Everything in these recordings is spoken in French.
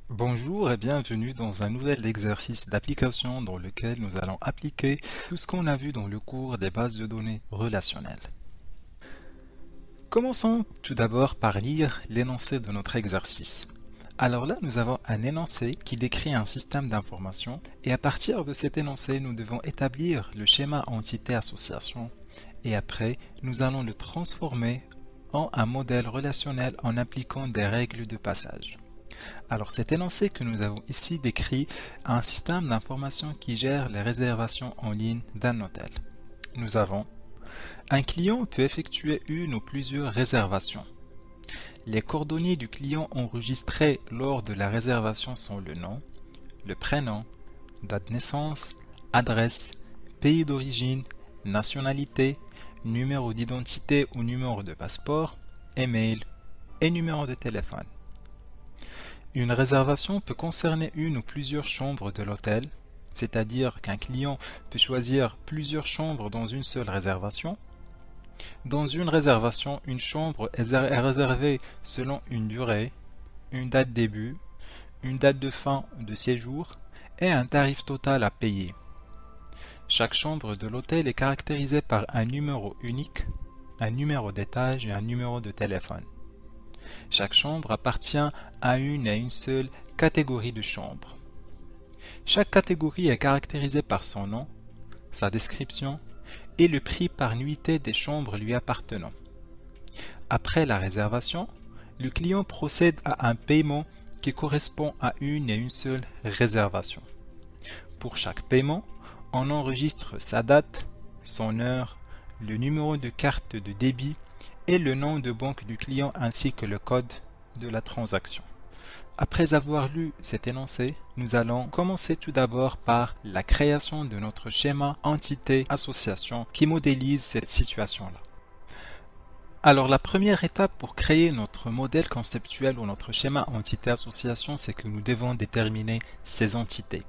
Bonjour et bienvenue dans un nouvel exercice d'application dans lequel nous allons appliquer tout ce qu'on a vu dans le cours des bases de données relationnelles. Commençons tout d'abord par lire l'énoncé de notre exercice. Alors là, nous avons un énoncé qui décrit un système d'information et à partir de cet énoncé, nous devons établir le schéma entité-association et après, nous allons le transformer en un modèle relationnel en appliquant des règles de passage. Alors cet énoncé que nous avons ici décrit un système d'information qui gère les réservations en ligne d'un hôtel. Nous avons un client peut effectuer une ou plusieurs réservations. Les coordonnées du client enregistrées lors de la réservation sont le nom, le prénom, date de naissance, adresse, pays d'origine, nationalité, numéro d'identité ou numéro de passeport, email et numéro de téléphone. Une réservation peut concerner une ou plusieurs chambres de l'hôtel, c'est-à-dire qu'un client peut choisir plusieurs chambres dans une seule réservation. Dans une réservation, une chambre est réservée selon une durée, une date début, une date de fin de séjour et un tarif total à payer. Chaque chambre de l'hôtel est caractérisée par un numéro unique, un numéro d'étage et un numéro de téléphone. Chaque chambre appartient à une seule catégorie de chambres. Chaque catégorie est caractérisée par son nom, sa description et le prix par nuitée des chambres lui appartenant. Après la réservation, le client procède à un paiement qui correspond à une seule réservation. Pour chaque paiement, on enregistre sa date, son heure, le numéro de carte de débit et le nom de banque du client ainsi que le code de la transaction. Après avoir lu cet énoncé, nous allons commencer tout d'abord par la création de notre schéma entité-association qui modélise cette situation-là. Alors la première étape pour créer notre modèle conceptuel ou notre schéma entité-association, c'est que nous devons déterminer ces entités.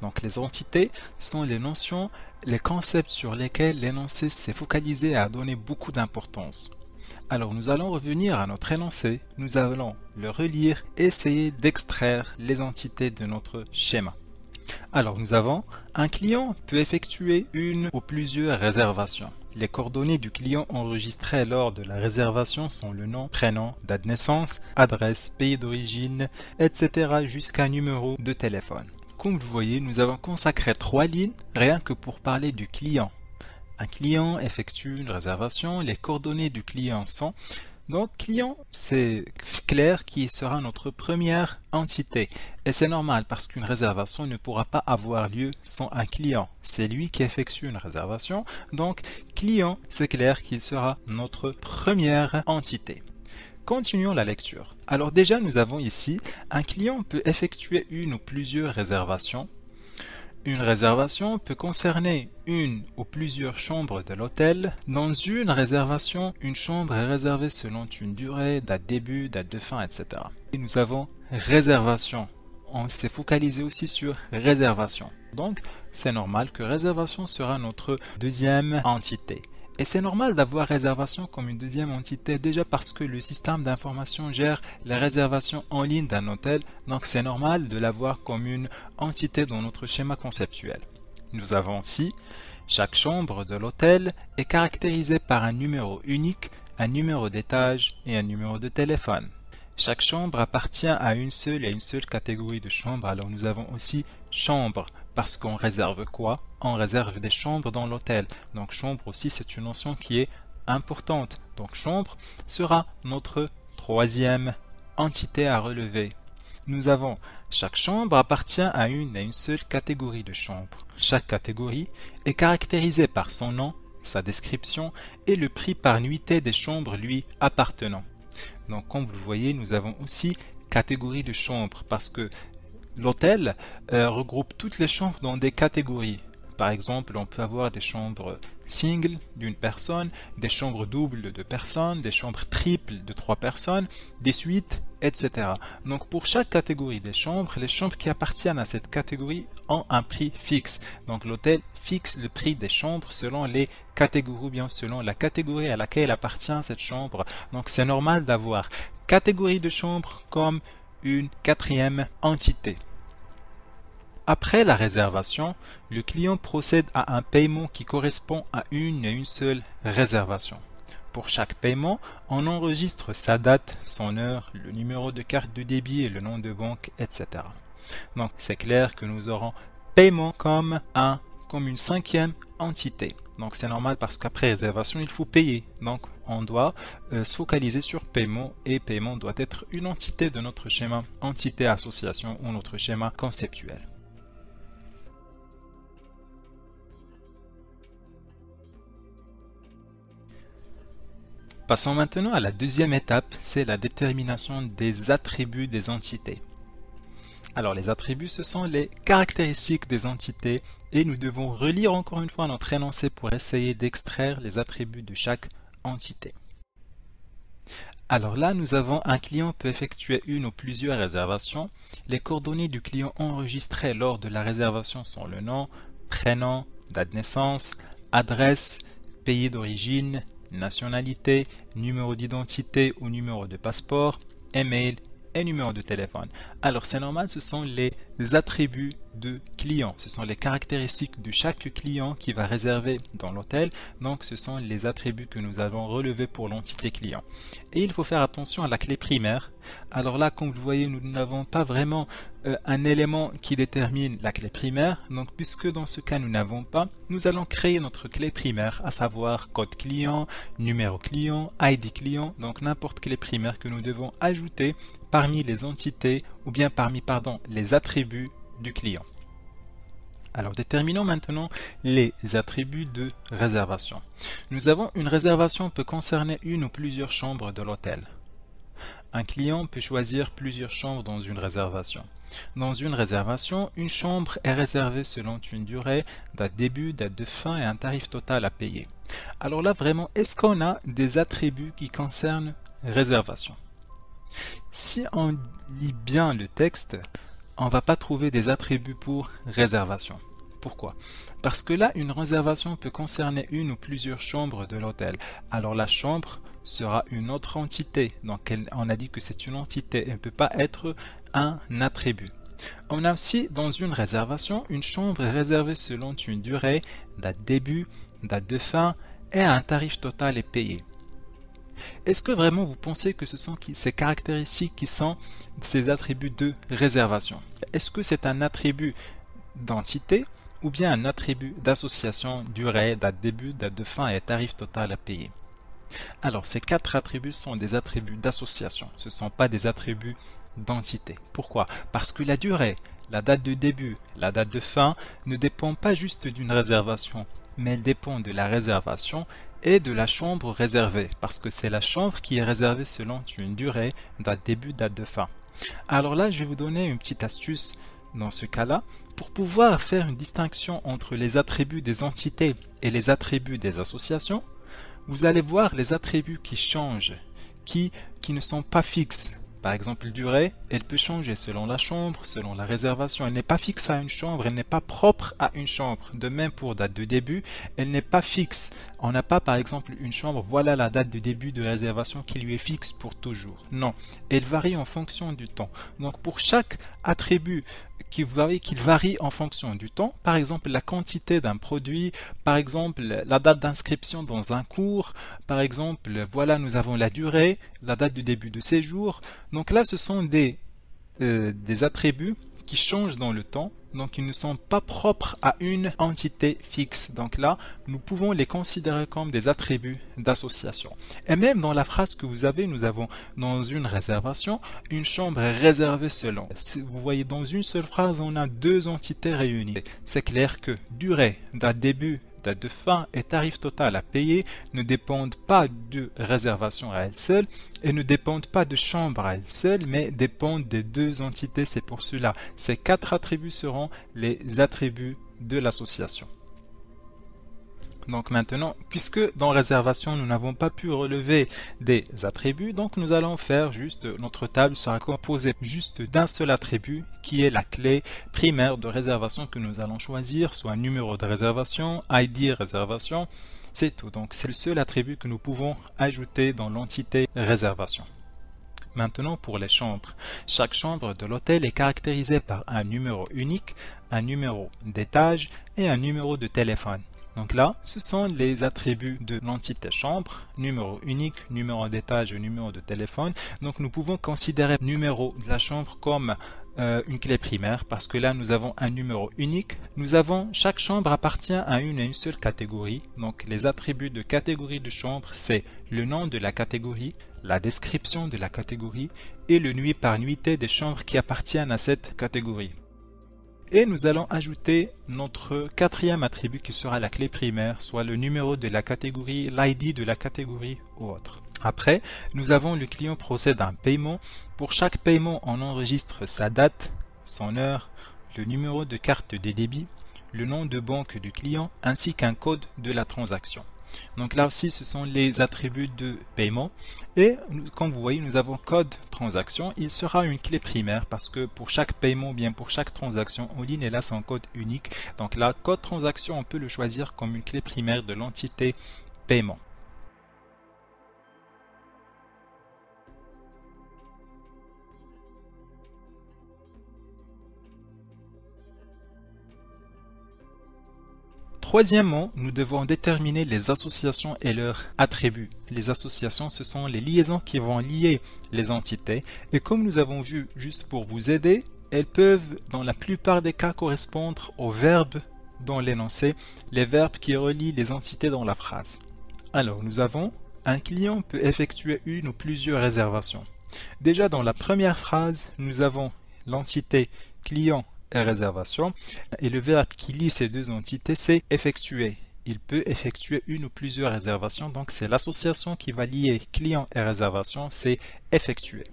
Donc les entités sont les notions, les concepts sur lesquels l'énoncé s'est focalisé et a donné beaucoup d'importance. Alors nous allons revenir à notre énoncé, nous allons le relire et essayer d'extraire les entités de notre schéma. Alors nous avons un client peut effectuer une ou plusieurs réservations. Les coordonnées du client enregistrées lors de la réservation sont le nom, prénom, date de naissance, adresse, pays d'origine, etc. jusqu'à numéro de téléphone. Comme vous voyez, nous avons consacré 3 lignes rien que pour parler du client. Un client effectue une réservation, les coordonnées du client sont... Donc client, c'est clair qui sera notre première entité. Et c'est normal parce qu'une réservation ne pourra pas avoir lieu sans un client. C'est lui qui effectue une réservation. Donc client, c'est clair qu'il sera notre première entité. Continuons la lecture. Alors déjà, nous avons ici, un client peut effectuer une ou plusieurs réservations. Une réservation peut concerner une ou plusieurs chambres de l'hôtel. Dans une réservation, une chambre est réservée selon une durée, date début, date de fin, etc. Et nous avons réservation. On s'est focalisé aussi sur réservation. Donc, c'est normal que réservation sera notre deuxième entité. Et c'est normal d'avoir réservation comme une deuxième entité déjà parce que le système d'information gère les réservations en ligne d'un hôtel, donc c'est normal de l'avoir comme une entité dans notre schéma conceptuel. Nous avons aussi, chaque chambre de l'hôtel est caractérisée par un numéro unique, un numéro d'étage et un numéro de téléphone. Chaque chambre appartient à une seule catégorie de chambres, alors nous avons aussi chambre. Parce qu'on réserve quoi? On réserve des chambres dans l'hôtel. Donc chambre aussi c'est une notion qui est importante. Donc chambre sera notre troisième entité à relever. Nous avons chaque chambre appartient à une seule catégorie de chambres. Chaque catégorie est caractérisée par son nom, sa description et le prix par nuitée des chambres lui appartenant. Donc comme vous le voyez, nous avons aussi catégorie de chambres parce que l'hôtel regroupe toutes les chambres dans des catégories. Par exemple, on peut avoir des chambres singles d'une personne, des chambres doubles de 2 personnes, des chambres triples de 3 personnes, des suites etc. Donc pour chaque catégorie des chambres, les chambres qui appartiennent à cette catégorie ont un prix fixe. Donc l'hôtel fixe le prix des chambres selon les catégories ou bien selon la catégorie à laquelle appartient cette chambre. Donc c'est normal d'avoir catégorie de chambre comme une quatrième entité. Après la réservation, le client procède à un paiement qui correspond à une et une seule réservation. Pour chaque paiement, on enregistre sa date, son heure, le numéro de carte de débit et le nom de banque, etc. Donc c'est clair que nous aurons paiement comme une cinquième entité. Donc c'est normal parce qu'après réservation, il faut payer. Donc on doit se focaliser sur paiement et paiement doit être une entité de notre schéma entité association ou notre schéma conceptuel. Passons maintenant à la deuxième étape, c'est la détermination des attributs des entités. Alors les attributs, ce sont les caractéristiques des entités et nous devons relire encore une fois notre énoncé pour essayer d'extraire les attributs de chaque entité. Alors là, nous avons un client peut effectuer une ou plusieurs réservations. Les coordonnées du client enregistrées lors de la réservation sont le nom, prénom, date de naissance, adresse, pays d'origine, nationalité, numéro d'identité ou numéro de passeport, email et numéro de téléphone. Alors c'est normal, ce sont les attributs de client, ce sont les caractéristiques de chaque client qui va réserver dans l'hôtel, donc ce sont les attributs que nous avons relevés pour l'entité client. Et il faut faire attention à la clé primaire. Alors là, comme vous voyez, nous n'avons pas vraiment un élément qui détermine la clé primaire, donc puisque dans ce cas nous n'avons pas, nous allons créer notre clé primaire, à savoir code client, numéro client, ID client, donc n'importe quelle primaire que nous devons ajouter parmi les entités ou bien parmi les attributs du client. Alors déterminons maintenant les attributs de réservation. Nous avons une réservation peut concerner une ou plusieurs chambres de l'hôtel. Un client peut choisir plusieurs chambres dans une réservation. Dans une réservation, une chambre est réservée selon une durée, date de début, date de fin et un tarif total à payer. Alors là vraiment, est-ce qu'on a des attributs qui concernent réservation? Si on lit bien le texte, on ne va pas trouver des attributs pour réservation. Pourquoi? Parce que là, une réservation peut concerner une ou plusieurs chambres de l'hôtel. Alors la chambre sera une autre entité. Donc on a dit que c'est une entité, elle ne peut pas être un attribut. On a aussi dans une réservation, une chambre est réservée selon une durée, date de début, date de fin et un tarif total est payé. Est-ce que vraiment vous pensez que ce sont ces caractéristiques qui sont ces attributs de réservation? Est-ce que c'est un attribut d'entité ou bien un attribut d'association, durée, date de début, date de fin et tarif total à payer? Alors ces quatre attributs sont des attributs d'association, ce ne sont pas des attributs d'entité. Pourquoi? Parce que la durée, la date de début, la date de fin ne dépend pas juste d'une réservation, mais elle dépend de la réservation et de la chambre réservée, parce que c'est la chambre qui est réservée selon une durée, date de début, date de fin. Alors là, je vais vous donner une petite astuce dans ce cas-là, pour pouvoir faire une distinction entre les attributs des entités et les attributs des associations. Vous allez voir les attributs qui changent, qui ne sont pas fixes. Par exemple, durée, elle peut changer selon la chambre, selon la réservation. Elle n'est pas fixe à une chambre, elle n'est pas propre à une chambre. De même pour date de début, elle n'est pas fixe. On n'a pas par exemple une chambre, voilà la date de début de réservation qui lui est fixe pour toujours. Non, elle varie en fonction du temps. Donc pour chaque attribut qu'il varie en fonction du temps, par exemple la quantité d'un produit, par exemple la date d'inscription dans un cours, par exemple voilà nous avons la durée, la date de début de séjour. Donc là ce sont des attributs qui changent dans le temps, donc ils ne sont pas propres à une entité fixe. Donc là, nous pouvons les considérer comme des attributs d'association. Et même dans la phrase que vous avez, nous avons dans une réservation, une chambre est réservée selon. Vous voyez, dans une seule phrase, on a deux entités réunies. C'est clair que durée, date début, date de fin et tarif total à payer ne dépendent pas de réservation à elle seule et ne dépendent pas de chambre à elle seule, mais dépendent des deux entités. C'est pour cela, ces quatre attributs seront les attributs de l'association. Donc maintenant, puisque dans réservation, nous n'avons pas pu relever des attributs, donc nous allons faire juste, notre table sera composée juste d'un seul attribut qui est la clé primaire de réservation que nous allons choisir, soit numéro de réservation, ID réservation, c'est tout. Donc c'est le seul attribut que nous pouvons ajouter dans l'entité réservation. Maintenant pour les chambres. Chaque chambre de l'hôtel est caractérisée par un numéro unique, un numéro d'étage et un numéro de téléphone. Donc là, ce sont les attributs de l'entité chambre, numéro unique, numéro d'étage et numéro de téléphone. Donc nous pouvons considérer le numéro de la chambre comme une clé primaire parce que là nous avons un numéro unique. Chaque chambre appartient à une seule catégorie. Donc les attributs de catégorie de chambre, c'est le nom de la catégorie, la description de la catégorie et le nuit par nuitée des chambres qui appartiennent à cette catégorie. Et nous allons ajouter notre quatrième attribut qui sera la clé primaire, soit le numéro de la catégorie, l'ID de la catégorie ou autre. Après, nous avons le client procède à un paiement. Pour chaque paiement, on enregistre sa date, son heure, le numéro de carte de débit, le nom de banque du client ainsi qu'un code de la transaction. Donc là aussi, ce sont les attributs de paiement. Et comme vous voyez, nous avons code transaction. Il sera une clé primaire parce que pour chaque paiement, bien pour chaque transaction en ligne, elle a son code unique. Donc là, code transaction, on peut le choisir comme une clé primaire de l'entité paiement. Troisièmement, nous devons déterminer les associations et leurs attributs. Les associations, ce sont les liaisons qui vont lier les entités. Et comme nous avons vu, juste pour vous aider, elles peuvent, dans la plupart des cas, correspondre aux verbes dans l'énoncé, les verbes qui relient les entités dans la phrase. Alors, nous avons, un client peut effectuer une ou plusieurs réservations. Déjà, dans la première phrase, nous avons l'entité client et réservation, et le verbe qui lie ces deux entités, c'est effectuer. Il peut effectuer une ou plusieurs réservations, donc c'est l'association qui va lier client et réservation, c'est effectuer.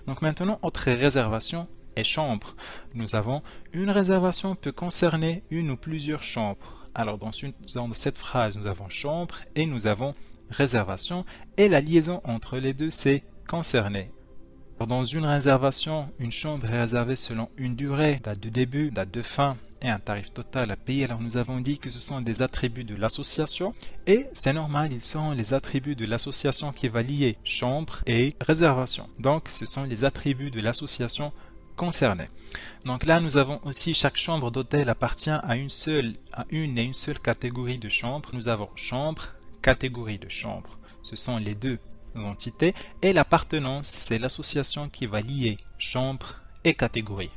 Donc maintenant, entre réservation et chambre, nous avons une réservation peut concerner une ou plusieurs chambres. Alors dans cette phrase, nous avons chambre et nous avons réservation, et la liaison entre les deux, c'est concerner. Dans une réservation, une chambre est réservée selon une durée, date de début, date de fin et un tarif total à payer. Alors nous avons dit que ce sont des attributs de l'association et c'est normal, ils seront les attributs de l'association qui va lier chambre et réservation. Donc ce sont les attributs de l'association concernée. Donc là nous avons aussi chaque chambre d'hôtel appartient à une et une seule catégorie de chambres. Nous avons chambre, catégorie de chambre. Ce sont les deux entités et l'appartenance, c'est l'association qui va lier chambre et catégorie.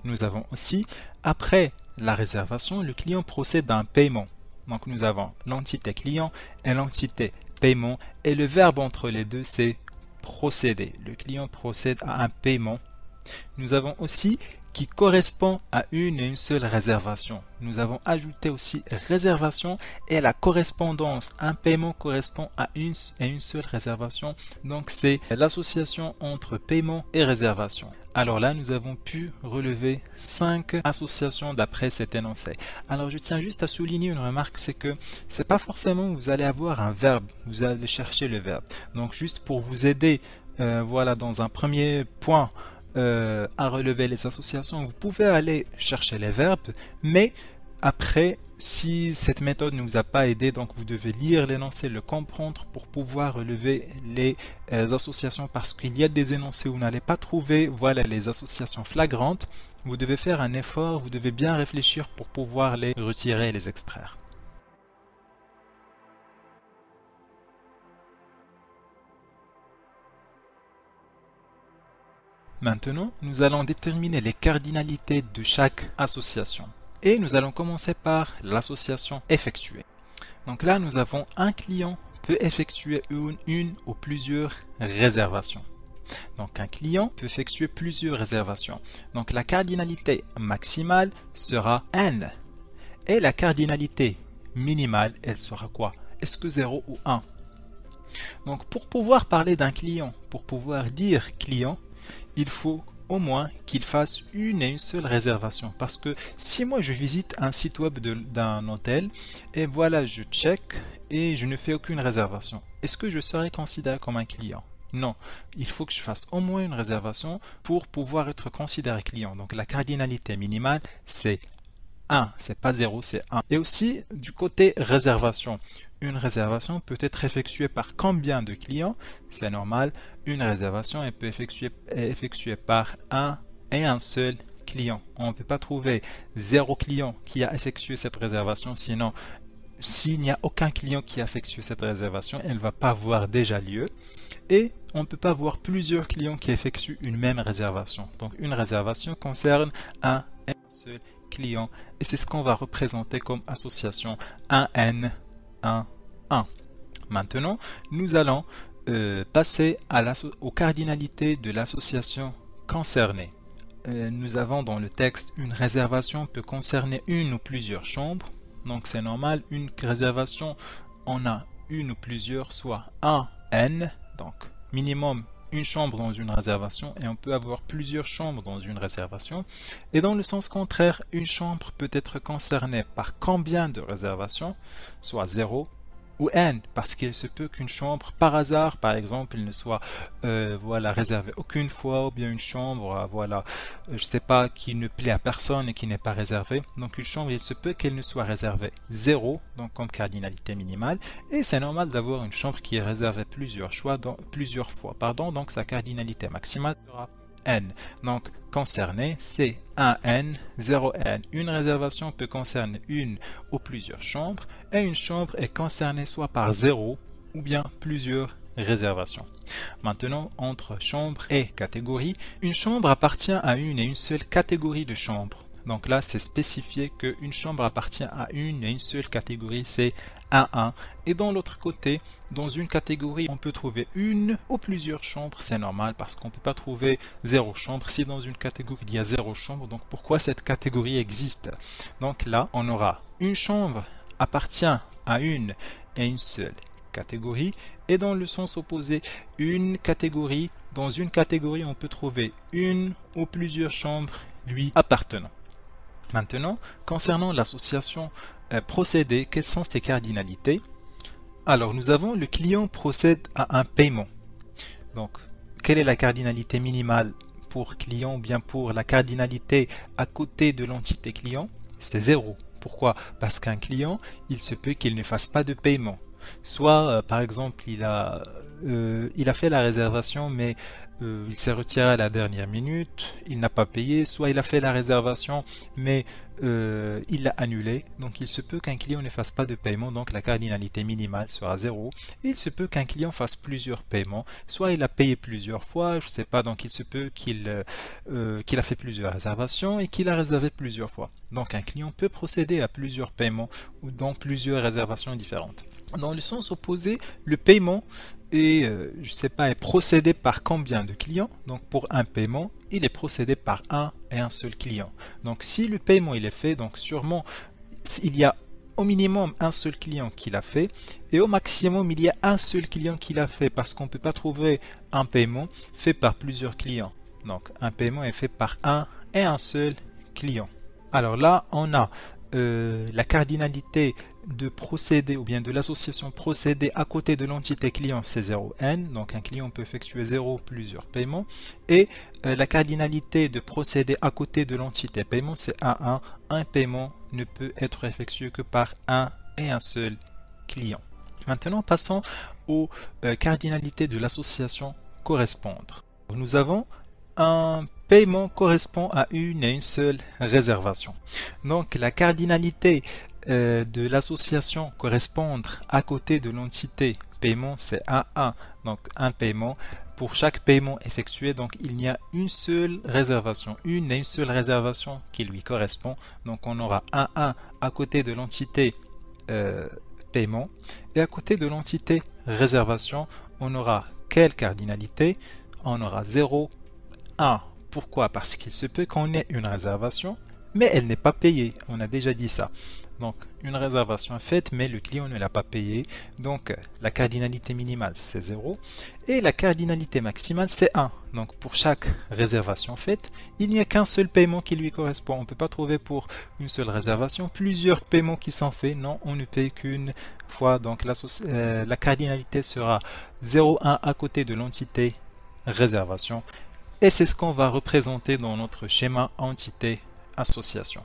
Nous avons aussi, après la réservation, le client procède à un paiement. Donc nous avons l'entité client et l'entité paiement et le verbe entre les deux, c'est procéder. Le client procède à un paiement. Nous avons aussi qui correspond à une et une seule réservation. Nous avons ajouté aussi réservation et la correspondance. Un paiement correspond à une et une seule réservation. Donc c'est l'association entre paiement et réservation. Alors là, nous avons pu relever 5 associations d'après cet énoncé. Alors je tiens juste à souligner une remarque, c'est que c'est pas forcément vous allez avoir un verbe, vous allez chercher le verbe. Donc juste pour vous aider, voilà, dans un premier point, à relever les associations, vous pouvez aller chercher les verbes, mais après, si cette méthode ne vous a pas aidé, donc vous devez lire l'énoncé, le comprendre pour pouvoir relever les associations, parce qu'il y a des énoncés où vous n'allez pas trouver, voilà, les associations flagrantes. Vous devez faire un effort, vous devez bien réfléchir pour pouvoir les retirer et les extraire. Maintenant, nous allons déterminer les cardinalités de chaque association. Et nous allons commencer par l'association effectuée. Donc là, nous avons un client peut effectuer une ou plusieurs réservations. Donc un client peut effectuer plusieurs réservations. Donc la cardinalité maximale sera n. Et la cardinalité minimale, elle sera quoi? Est-ce que 0 ou 1? Donc pour pouvoir parler d'un client, pour pouvoir dire client, il faut au moins qu'il fasse une et une seule réservation. Parce que si moi je visite un site web d'un hôtel et voilà, je check et je ne fais aucune réservation, est-ce que je serai considéré comme un client? Non, il faut que je fasse au moins une réservation pour pouvoir être considéré client. Donc la cardinalité minimale, c'est 1, c'est pas 0, c'est 1. Et aussi du côté réservation. Une réservation peut être effectuée par combien de clients? C'est normal, une réservation elle peut être effectuée par un et un seul client. On ne peut pas trouver 0 client qui a effectué cette réservation, sinon s'il n'y a aucun client qui a effectué cette réservation, elle ne va pas avoir déjà lieu. Et on ne peut pas avoir plusieurs clients qui effectuent une même réservation. Donc une réservation concerne un et un seul client. Et c'est ce qu'on va représenter comme association 1N, 1, 1. Maintenant, nous allons passer aux cardinalités de l'association concernée. Nous avons dans le texte une réservation peut concerner une ou plusieurs chambres. Donc c'est normal, une réservation, on a une ou plusieurs, soit 1 N, donc minimum une chambre dans une réservation, et on peut avoir plusieurs chambres dans une réservation. Et dans le sens contraire, une chambre peut être concernée par combien de réservations, soit 0 ou N, parce qu'il se peut qu'une chambre, par hasard, par exemple, ne soit voilà, réservée aucune fois, ou bien une chambre, voilà, je sais pas, qui ne plaît à personne et qui n'est pas réservée. Donc une chambre, il se peut qu'elle ne soit réservée 0, donc comme cardinalité minimale, et c'est normal d'avoir une chambre qui est réservée plusieurs fois, donc sa cardinalité maximale sera N. Donc concerné, c'est 1N, 0N. Une réservation peut concerner une ou plusieurs chambres, et une chambre est concernée soit par 0 ou bien plusieurs réservations. Maintenant, entre chambre et catégorie, une chambre appartient à une et une seule catégorie de chambres. Donc là, c'est spécifié qu'une chambre appartient à une et une seule catégorie, c'est 1-1. Et dans l'autre côté, dans une catégorie, on peut trouver une ou plusieurs chambres. C'est normal parce qu'on ne peut pas trouver 0 chambre. Si dans une catégorie, il y a 0 chambre, donc pourquoi cette catégorie existe? Donc là, on aura une chambre appartient à une et une seule catégorie. Et dans le sens opposé, une catégorie, dans une catégorie, on peut trouver une ou plusieurs chambres lui appartenant. Maintenant, concernant l'association procédé, quelles sont ses cardinalités? Alors, nous avons le client procède à un paiement. Donc, quelle est la cardinalité minimale pour client ou bien pour la cardinalité à côté de l'entité client? C'est 0. Pourquoi? Parce qu'un client, il se peut qu'il ne fasse pas de paiement. Soit, par exemple, il a fait la réservation, mais il s'est retiré à la dernière minute, il n'a pas payé, soit il a fait la réservation, mais il l'a annulé. Donc il se peut qu'un client ne fasse pas de paiement, donc la cardinalité minimale sera 0. Il se peut qu'un client fasse plusieurs paiements, soit il a payé plusieurs fois, je ne sais pas, donc il se peut qu'il a fait plusieurs réservations et qu'il a réservé plusieurs fois. Donc un client peut procéder à plusieurs paiements ou dans plusieurs réservations différentes. Dans le sens opposé, le paiement est, je sais pas, est procédé par combien de clients? Donc pour un paiement, il est procédé par un et un seul client. Donc si le paiement il est fait, donc sûrement il y a au minimum un seul client qui l'a fait et au maximum il y a un seul client qui l'a fait parce qu'on ne peut pas trouver un paiement fait par plusieurs clients. Donc un paiement est fait par un et un seul client. Alors là, on a la cardinalité de procédé ou bien de l'association procédé à côté de l'entité client, c'est 0N. Donc un client peut effectuer 0 plusieurs paiements. Et la cardinalité de procédé à côté de l'entité paiement, c'est 1-1. Un paiement ne peut être effectué que par un et un seul client. Maintenant, passons aux cardinalités de l'association correspondre. Nous avons un paiement correspond à une et une seule réservation. Donc la cardinalité de l'association correspondre à côté de l'entité paiement, c'est 1-1. Donc un paiement, pour chaque paiement effectué, donc il n'y a une seule réservation, une et une seule réservation qui lui correspond. Donc on aura 1-1 à côté de l'entité paiement, et à côté de l'entité réservation, on aura quelle cardinalité? On aura 0, 1. Pourquoi? Parce qu'il se peut qu'on ait une réservation, mais elle n'est pas payée. On a déjà dit ça. Donc, une réservation faite, mais le client ne l'a pas payé. Donc, la cardinalité minimale, c'est 0. Et la cardinalité maximale, c'est 1. Donc, pour chaque réservation faite, il n'y a qu'un seul paiement qui lui correspond. On ne peut pas trouver pour une seule réservation plusieurs paiements qui sont faits. Non, on ne paye qu'une fois. Donc, la cardinalité sera 0,1 à côté de l'entité réservation. Et c'est ce qu'on va représenter dans notre schéma entité association.